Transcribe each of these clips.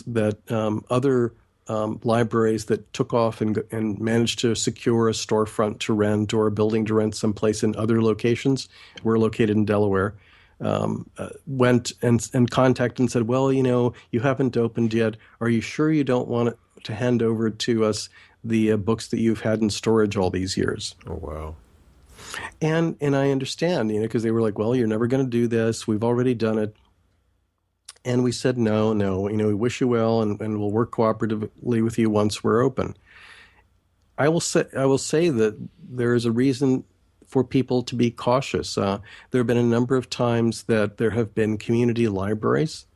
that other libraries that took off and managed to secure a storefront to rent or a building to rent someplace in other locations, we're located in Delaware, went and contacted and said, well, you haven't opened yet. Are you sure you don't want to hand over to us the books that you've had in storage all these years? Oh, wow. And I understand, because they were like, well, you're never going to do this. We've already done it. And we said, no, we wish you well, and we'll work cooperatively with you once we're open. I will say that there is a reason for people to be cautious. There have been a number of times that there have been community libraries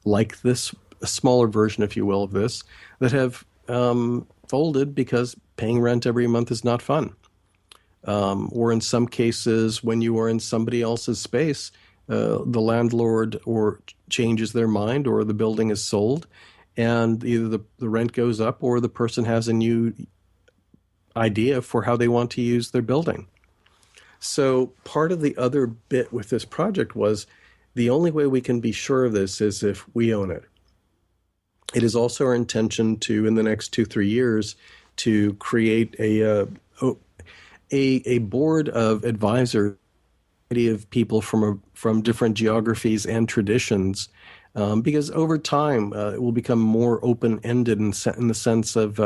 like this, a smaller version, if you will, of this, that have folded because paying rent every month is not fun. Or in some cases, when you are in somebody else's space, the landlord or changes their mind, or the building is sold, and either the rent goes up or the person has a new idea for how they want to use their building. So part of the other bit with this project was the only way we can be sure of this is if we own it. It is also our intention to, in the next 2-3 years, to create a board of advisors of people from different geographies and traditions, because over time it will become more open-ended in the sense of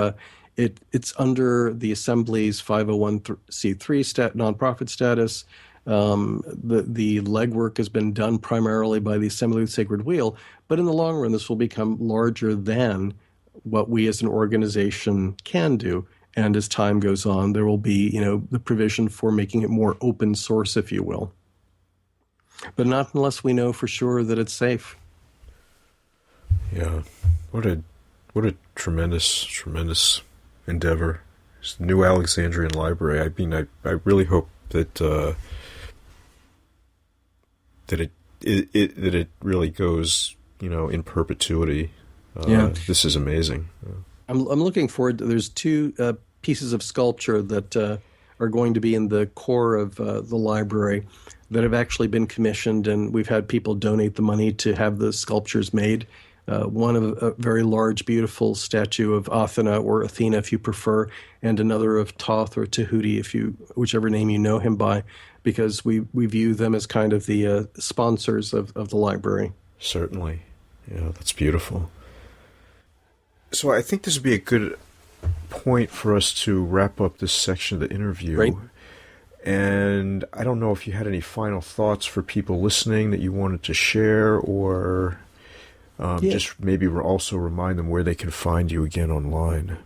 it's under the Assembly's 501c3 nonprofit status. The legwork has been done primarily by the Assembly of the Sacred Wheel, but in the long run this will become larger than what we as an organization can do. And as time goes on, there will be, the provision for making it more open source, if you will. But not unless we know for sure that it's safe. Yeah. What a tremendous endeavor. It's the New Alexandrian Library. I mean, I really hope that that it really goes, in perpetuity. This is amazing. I'm looking forward to, there's 2 pieces of sculpture that are going to be in the core of the library that have actually been commissioned, and we've had people donate the money to have the sculptures made. One of a very large, beautiful statue of Athena, or Athena if you prefer, and another of Thoth or Tahuti, whichever name you know him by, because we view them as kind of the sponsors of the library. Certainly. Yeah, that's beautiful. So I think this would be a good point for us to wrap up this section of the interview. Right. And I don't know if you had any final thoughts for people listening that you wanted to share, or just maybe also remind them where they can find you again online.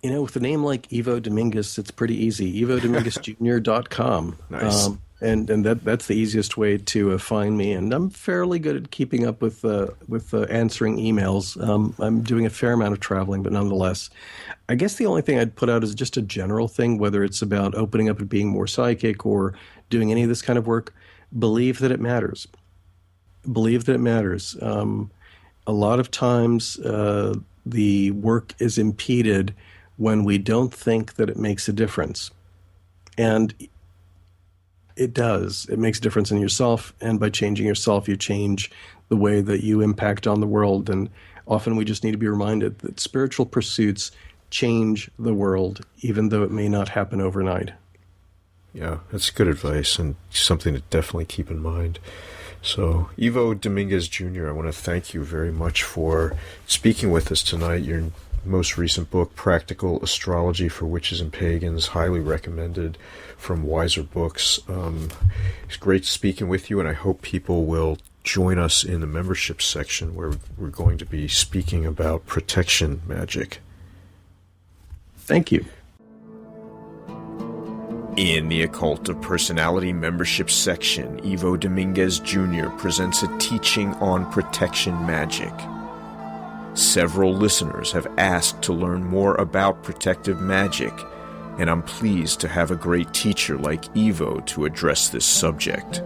With a name like Ivo Dominguez, it's pretty easy. ivodominguezjr.com. Nice. And that's the easiest way to find me. And I'm fairly good at keeping up with answering emails. I'm doing a fair amount of traveling, but nonetheless, I guess the only thing I'd put out is just a general thing, whether it's about opening up and being more psychic or doing any of this kind of work. Believe that it matters. Believe that it matters. A lot of times the work is impeded when we don't think that it makes a difference. And it does. It makes a difference in yourself, and by changing yourself, you change the way that you impact on the world. And often we just need to be reminded that spiritual pursuits change the world, even though it may not happen overnight. Yeah, that's good advice, and something to definitely keep in mind. So, Ivo Dominguez Jr., I want to thank you very much for speaking with us tonight. Your most recent book, Practical Astrology for Witches and Pagans, highly recommended from Wiser Books. It's great speaking with you, and I hope people will join us in the membership section where we're going to be speaking about protection magic. Thank you. In the Occult of Personality membership section, Ivo Dominguez Jr. presents a teaching on protection magic. Several listeners have asked to learn more about protective magic, and I'm pleased to have a great teacher like Ivo to address this subject.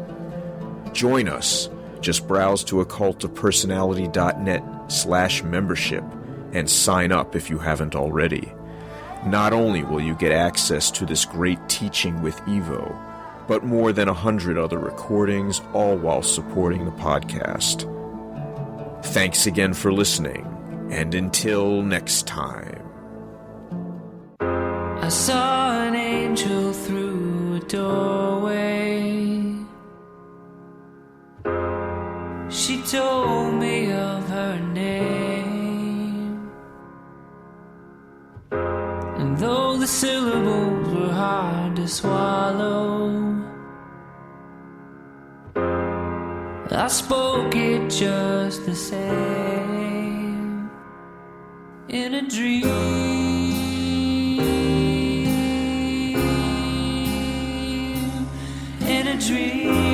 Join us. Just browse to occultofpersonality.net/membership and sign up if you haven't already. Not only will you get access to this great teaching with Ivo, but more than 100 other recordings, all while supporting the podcast. Thanks again for listening, And until next time. I saw an angel through a doorway. She told me of her name, and though the syllables were hard to swallow, I spoke it just the same. In a dream, in a dream.